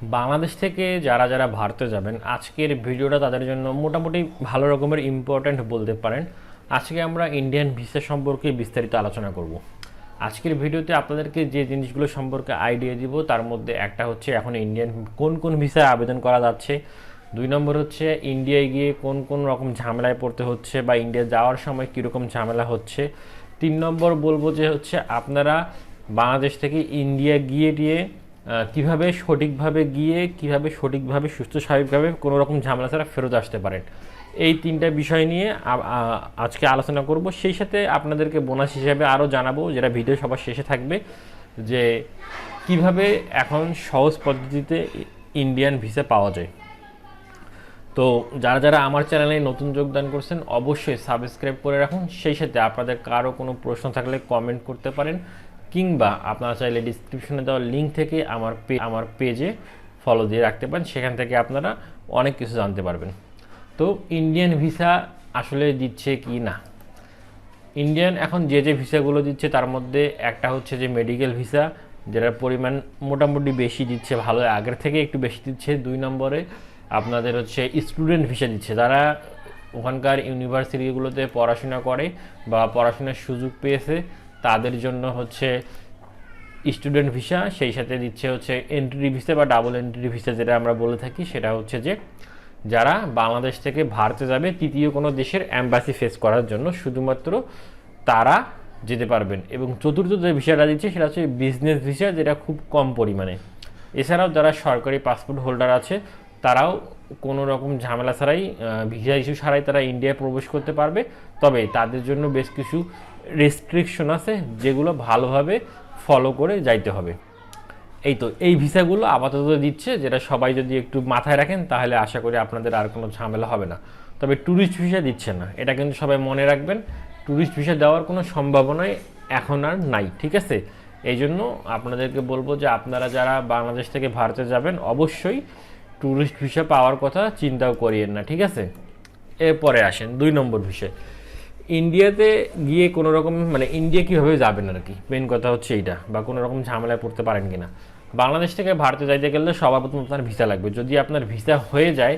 বাংলাদেশ থেকে যারা যারা ভারতে যাবেন আজকের ভিডিওটা তাদের জন্য মোটামুটি ভালো রকমের ইম্পর্ট্যান্ট বলতে পারেন। আজকে আমরা ইন্ডিয়ান ভিসা সম্পর্কে বিস্তারিত আলোচনা করব। আজকের ভিডিওতে আপনাদেরকে যে জিনিসগুলো সম্পর্কে আইডিয়া দিব তার মধ্যে একটা হচ্ছে এখন ইন্ডিয়ান কোন কোন ভিসায় আবেদন করা যাচ্ছে, 2 নম্বর হচ্ছে ইন্ডিয়ায় গিয়ে কোন কোন রকম ঝামেলায় পড়তে হচ্ছে বা ইন্ডিয়া যাওয়ার সময় কীরকম ঝামেলা হচ্ছে, 3 নম্বর বলবো যে হচ্ছে আপনারা বাংলাদেশ থেকে ইন্ডিয়া গিয়ে কীভাবে সঠিকভাবে সুস্থ স্বাভাবিকভাবে কোনো রকম ঝামেলা ছাড়া ফেরত আসতে পারেন। এই 3টা বিষয় নিয়ে আজকে আলোচনা করব। সেই সাথে আপনাদেরকে বোনাস হিসাবে আরও জানাবো, যেটা ভিডিও সবার শেষে থাকবে, যে কিভাবে এখন সহজ পদ্ধতিতে ইন্ডিয়ান ভিসা পাওয়া যায়। তো যারা যারা আমার চ্যানেলে নতুন যোগদান করছেন অবশ্যই সাবস্ক্রাইব করে রাখুন। সেই সাথে আপনাদের কারো কোনো প্রশ্ন থাকলে কমেন্ট করতে পারেন, কিংবা আপনারা চাইলে ডিসক্রিপশনে দেওয়া লিঙ্ক থেকে আমার পেজে ফলো দিয়ে রাখতে পারেন, সেখান থেকে আপনারা অনেক কিছু জানতে পারবেন। তো ইন্ডিয়ান ভিসা আসলে দিচ্ছে কি না, ইন্ডিয়ান এখন যে ভিসাগুলো দিচ্ছে তার মধ্যে একটা হচ্ছে যে মেডিকেল ভিসা, যেটার পরিমাণ মোটামুটি বেশি দিচ্ছে, ভালো আগের থেকে একটু বেশি দিচ্ছে। 2 নম্বরে আপনাদের হচ্ছে স্টুডেন্ট ভিসা দিচ্ছে, যারা ওখানকার ইউনিভার্সিটিগুলোতে পড়াশোনা করে বা পড়াশোনার সুযোগ পেয়েছে তাদের জন্য হচ্ছে স্টুডেন্ট ভিসা। সেই সাথে দিচ্ছে হচ্ছে এন্ট্রি ভিসা বা ডাবল এন্ট্রি ভিসা, যেটা আমরা বলে থাকি। সেটা হচ্ছে যে যারা বাংলাদেশ থেকে ভারতে যাবে তৃতীয় কোনো দেশের অ্যাম্বাসি ফেস করার জন্য শুধুমাত্র তারা যেতে পারবেন। এবং চতুর্থ যে ভিসাটা দিচ্ছে সেটা হচ্ছে বিজনেস ভিসা, যেটা খুব কম পরিমাণে। এছাড়াও যারা সরকারি পাসপোর্ট হোল্ডার আছে তারাও কোনো রকম ঝামেলা ছাড়াই, ভিসা ইস্যু ছাড়াই তারা ইন্ডিয়ায় প্রবেশ করতে পারবে। তবে তাদের জন্য বেশ কিছু রেস্ট্রিকশন আছে যেগুলো ভালোভাবে ফলো করে যাইতে হবে। এই ভিসাগুলো আপাতত দিচ্ছে, যেটা সবাই যদি একটু মাথায় রাখেন তাহলে আশা করি আপনাদের আর কোনো ঝামেলা হবে না। তবে ট্যুরিস্ট ভিসা দিচ্ছে না, এটা কিন্তু সবাই মনে রাখবেন। ট্যুরিস্ট ভিসা দেওয়ার কোনো সম্ভাবনাই এখন আর নাই, ঠিক আছে? এই জন্য আপনাদেরকে বলবো যে আপনারা যারা বাংলাদেশ থেকে ভারতে যাবেন অবশ্যই ট্যুরিস্ট ভিসা পাওয়ার কথা চিন্তাও করিয়েন না, ঠিক আছে? এরপরে আসেন 2 নম্বর বিষয়, ইন্ডিয়াতে গিয়ে কোনো রকম ইন্ডিয়া কীভাবে যাবেন আর কি, মেন কথা হচ্ছে এইটা, বা কোনো রকম ঝামেলায় পড়তে পারেন কিনা। বাংলাদেশ থেকে ভারতে যাইতে গেলে সবার প্রথম আপনার ভিসা লাগবে। যদি আপনার ভিসা হয়ে যায়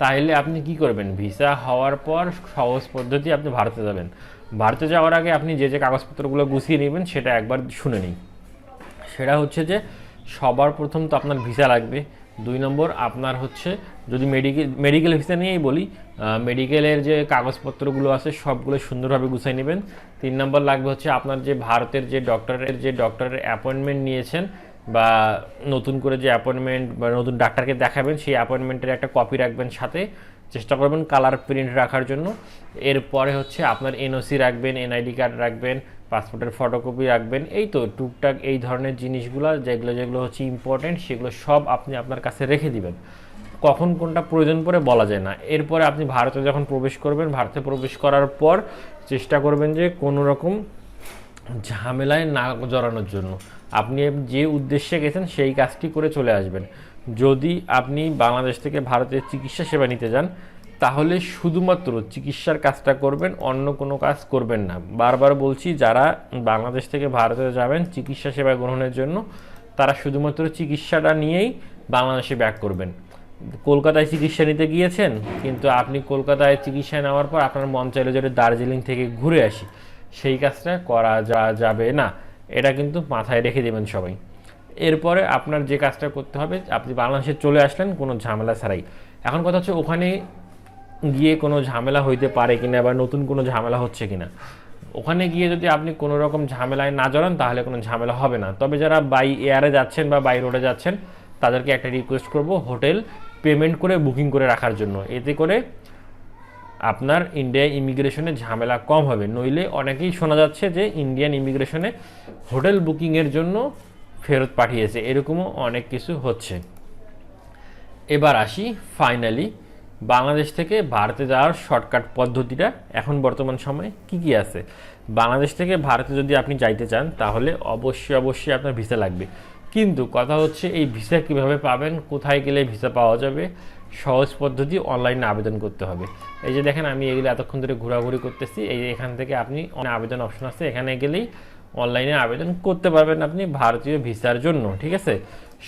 তাহলে আপনি কি করবেন, ভিসা হওয়ার পর সহজ পদ্ধতি আপনি ভারতে যাবেন। ভারতে যাওয়ার আগে আপনি যে কাগজপত্রগুলো গুছিয়ে নেবেন সেটা একবার শুনে নিন। সেটা হচ্ছে যে সবার প্রথম তো আপনার ভিসা লাগবে। 2 নম্বর আপনার হচ্ছে, যদি মেডিকেল ভিসা নিয়েই বলি, মেডিকেলের যে কাগজপত্রগুলো আছে সবগুলো সুন্দরভাবে গুছিয়ে নেবেন। 3 নম্বর লাগবে হচ্ছে আপনার যে ভারতের যে ডক্টরের অ্যাপয়েন্টমেন্ট নিয়েছেন বা নতুন করে যে অ্যাপয়েন্টমেন্ট বা নতুন ডাক্তারকে দেখাবেন সেই অ্যাপয়েন্টমেন্টের একটা কপি রাখবেন সাথে, চেষ্টা করবেন কালার প্রিন্ট রাখার জন্য। এরপরে হচ্ছে আপনার এনওসি রাখবেন, এনআইডি কার্ড রাখবেন, পাসপোর্টের ফটোকপি রাখবেন। এই তো টুকটাক এই ধরনের জিনিসগুলো যেগুলো হচ্ছে ইম্পর্টেন্ট, সেগুলো সব আপনি আপনার কাছে রেখে দিবেন। কখন কোনটা প্রয়োজন পড়ে বলা যায় না। এরপরে আপনি ভারতে যখন প্রবেশ করবেন, ভারতে প্রবেশ করার পর চেষ্টা করবেন যে কোনো রকম ঝামেলায় না জড়ানোর জন্য। আপনি যে উদ্দেশ্যে গেছেন সেই কাজটি করে চলে আসবেন। যদি আপনি বাংলাদেশ থেকে ভারতের চিকিৎসা সেবা নিতে যান তাহলে শুধুমাত্র চিকিৎসার কাজটা করবেন, অন্য কোনো কাজ করবেন না। বারবার বলছি, যারা বাংলাদেশ থেকে ভারতে যাবেন চিকিৎসা সেবা গ্রহণের জন্য তারা শুধুমাত্র চিকিৎসাটা নিয়েই বাংলাদেশে ব্যাক করবেন। কলকাতায় চিকিৎসা নিতে গিয়েছেন, কিন্তু আপনি কলকাতায় চিকিৎসা নেওয়ার পর আপনার মন চাইলে যদি দার্জিলিং থেকে ঘুরে আসি, সেই কাজটা করা যাবে না। এটা কিন্তু মাথায় রেখে দেবেন সবাই। এরপরে আপনার যে কাজটা করতে হবে, আপনি বাংলাদেশে চলে আসলেন কোনো ঝামেলা ছাড়াই। এখন কথা হচ্ছে ওখানে গিয়ে কোনো ঝামেলা হইতে পারে কিনা বা নতুন কোনো ঝামেলা হচ্ছে কিনা। ওখানে গিয়ে যদি আপনি কোনো রকম ঝামেলায় না জড়ান তাহলে কোনো ঝামেলা হবে না। তবে যারা বাই এয়ারে যাচ্ছেন বা বাই রোডে যাচ্ছেন তাদেরকে একটা রিকোয়েস্ট করব, হোটেল পেমেন্ট করে বুকিং করে রাখার জন্য। এতে করে আপনার ইন্ডিয়া ইমিগ্রেশনে ঝামেলা কম হবে। নইলে অনেকেই শোনা যাচ্ছে যে ইন্ডিয়ান ইমিগ্রেশনে হোটেল বুকিংয়ের জন্য ফেরত পাঠিয়েছে, এরকমও অনেক কিছু হচ্ছে। এবার আসি ফাইনালি বাংলাদেশ থেকে ভারতে যাওয়ার শর্টকাট পদ্ধতিটা এখন বর্তমান সময়ে কি আছে। বাংলাদেশ থেকে ভারতে যদি আপনি যাইতে চান তাহলে অবশ্যই আপনার ভিসা লাগবে। কিন্তু কথা হচ্ছে এই ভিসা কিভাবে পাবেন, কোথায় গেলে ভিসা পাওয়া যাবে। সহজ পদ্ধতি, অনলাইনে আবেদন করতে হবে। এই যে দেখেন আমি এগুলো এতক্ষণ ধরে ঘোরাঘুরি করতেছি, এখান থেকে আপনি আবেদন অপশন আছে, এখানে গেলেই অনলাইনে আবেদন করতে পারবেন আপনি ভারতীয় ভিসার জন্য। ঠিক আছে,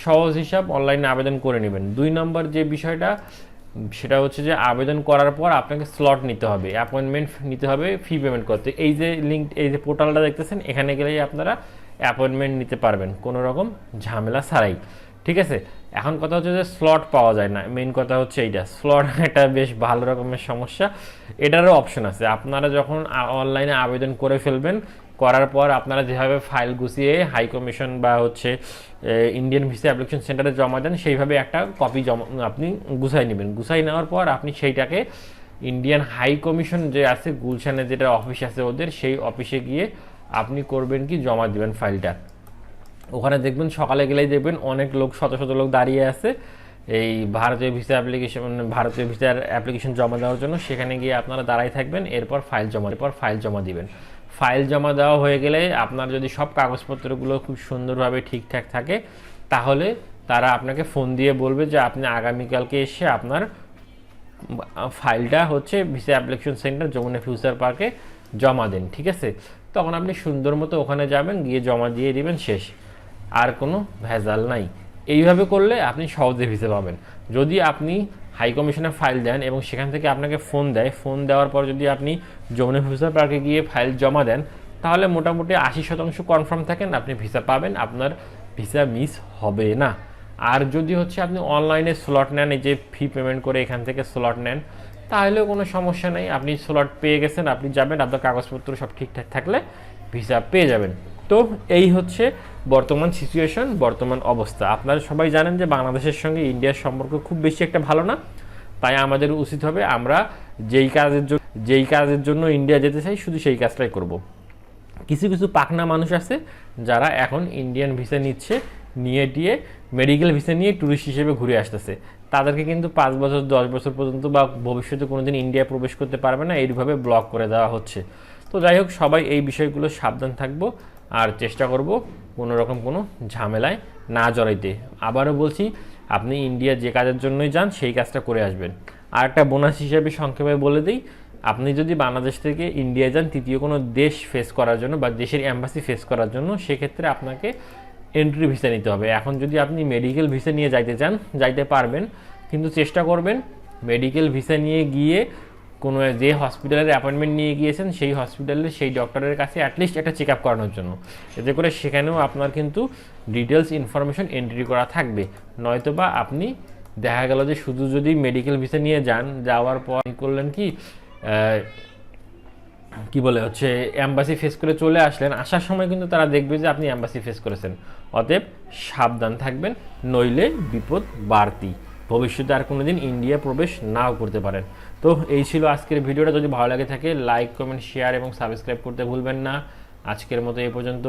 সহজ হিসাব, অনলাইনে আবেদন করে নেবেন। 2 নম্বর যে বিষয়টা সেটা হচ্ছে যে আবেদন করার পর আপনাকে স্লট নিতে হবে, অ্যাপয়েন্টমেন্ট নিতে হবে ফি পেমেন্ট করতে। এই যে লিঙ্ক, এই যে পোর্টালটা দেখতেছেন, এখানে গেলেই আপনারা অ্যাপয়েন্টমেন্ট নিতে পারবেন কোনো রকম ঝামেলা ছাড়াই। ঠিক আছে, এখন কথা হচ্ছে যে স্লট পাওয়া যায় না, মেইন কথা হচ্ছে এইটা, স্লট একটা বেশ ভালো রকমের সমস্যা। এটারও অপশন আছে, আপনারা যখন অনলাইনে আবেদন করে ফেলবেন, করার পর আপনারা যেভাবে ফাইল গুছিয়ে হাই কমিশন বা হচ্ছে ইন্ডিয়ান ভিসা অ্যাপ্লিকেশন সেন্টারে জমা দেন, সেইভাবে একটা কপি জমা আপনি গুছাই নেবেন। গুছাই নেওয়ার পর আপনি সেইটাকে ইন্ডিয়ান হাই কমিশন যে আছে গুলশানে, যেটা অফিস আছে ওদের, সেই অফিসে গিয়ে আপনি করবেন কি, জমা দিবেন ফাইলটা। ওখানে দেখবেন সকালে গেলেই দেখবেন অনেক লোক, শত শত লোক দাঁড়িয়ে আছে এই ভারতীয় ভিসা অ্যাপ্লিকেশন, ভারতীয় ভিসার অ্যাপ্লিকেশন জমা দেওয়ার জন্য। সেখানে গিয়ে আপনারা দাঁড়াই থাকবেন, এরপর ফাইল জমা দিবেন। ফাইল জমা দেওয়া হয়ে গেলে আপনার যদি সব কাগজপত্রগুলো খুব সুন্দরভাবে ঠিকঠাক থাকে, তাহলে তারা আপনাকে ফোন দিয়ে বলবে যে আপনি আগামীকালকে এসে আপনার ফাইলটা হচ্ছে visa application centre Jamuna future পার্কে জমা দেন। ঠিক আছে, তখন আপনি সুন্দর মতো ওখানে যাবেন, গিয়ে জমা দিয়ে দিবেন, শেষ। আর কোনো ভেজাল নাই। এইভাবে করলে আপনি সহজে ভিসা পাবেন। যদি আপনি হাই কমিশনে ফাইল দেন এবং সেখান থেকে আপনাকে ফোন দেয়, ফোন দেওয়ার পর যদি আপনি যমুনা ফিউচার পার্কে গিয়ে ফাইল জমা দেন, তাহলে মোটামুটি 80% কনফার্ম থাকেন আপনি ভিসা পাবেন, আপনার ভিসা মিস হবে না। আর যদি হচ্ছে আপনি অনলাইনে স্লট নেন, এই যে ফি পেমেন্ট করে এখান থেকে স্লট নেন, তাহলেও কোনো সমস্যা নেই, আপনি স্লট পেয়ে গেছেন, আপনি যাবেন, আপনার কাগজপত্র সব ঠিকঠাক থাকলে ভিসা পেয়ে যাবেন। তো এই হচ্ছে বর্তমান সিচুয়েশন, বর্তমান অবস্থা। আপনারা সবাই জানেন যে বাংলাদেশের সঙ্গে ইন্ডিয়ার সম্পর্ক খুব বেশি একটা ভালো না, তাই আমাদের উচিত হবে আমরা যেই কাজের জন্য ইন্ডিয়া যেতে চাই শুধু সেই কাজটাই করব। কিছু কিছু পাকনা মানুষ আছে যারা এখন ইন্ডিয়ান ভিসা নিচ্ছে, নিয়ে টিয়ে মেডিকেল ভিসা নিয়ে ট্যুরিস্ট হিসেবে ঘুরে আসতেছে। তাদেরকে কিন্তু 5 বছর 10 বছর পর্যন্ত বা ভবিষ্যতে কোনোদিন ইন্ডিয়া প্রবেশ করতে পারবে না, এইভাবে ব্লক করে দেওয়া হচ্ছে। তো যাই হোক, সবাই এই বিষয়গুলো সাবধান থাকবো আর চেষ্টা করব কোনো রকম কোনো ঝামেলায় না জড়াইতে। আবারও বলছি, আপনি ইন্ডিয়া যে কাজের জন্যই যান সেই কাজটা করে আসবেন। আর একটা বোনাস হিসেবে সংক্ষেপে বলে দিই, আপনি যদি বাংলাদেশ থেকে ইন্ডিয়া যান তৃতীয় কোনো দেশ ফেস করার জন্য বা দেশের অ্যাম্বাসি ফেস করার জন্য, সেক্ষেত্রে আপনাকে এন্ট্রি ভিসা নিতে হবে। এখন যদি আপনি মেডিকেল ভিসা নিয়ে যাইতে চান, যাইতে পারবেন, কিন্তু চেষ্টা করবেন মেডিকেল ভিসা নিয়ে গিয়ে কোনো যে হসপিটালের অ্যাপয়েন্টমেন্ট নিয়ে গিয়েছেন সেই হসপিটালের সেই ডক্টরের কাছে অ্যাটলিস্ট একটা চেক আপ করানোর জন্য, এতে করে সেখানেও আপনার কিন্তু ডিটেলস ইনফরমেশন এন্ট্রি করা থাকবে। নয়তোবা আপনি দেখা গেল যে শুধু যদি মেডিকেল ভিসা নিয়ে যান, যাওয়ার পর করলেন কি বলে হচ্ছে অ্যাম্বাসি ফেস করে চলে আসলেন, আসার সময় কিন্তু তারা দেখবে যে আপনি অ্যাম্বাসি ফেস করেছেন। অতএব সাবধান থাকবেন, নইলে বিপদ বাড়তি, ভবিষ্যতে আর কোনোদিন ইন্ডিয়া প্রবেশ নাও করতে পারেন। তো এই ছিল আজকের ভিডিওটা। যদি ভালো লাগে থাকে লাইক, কমেন্ট, শেয়ার এবং সাবস্ক্রাইব করতে ভুলবেন না। আজকের মতো এই পর্যন্ত।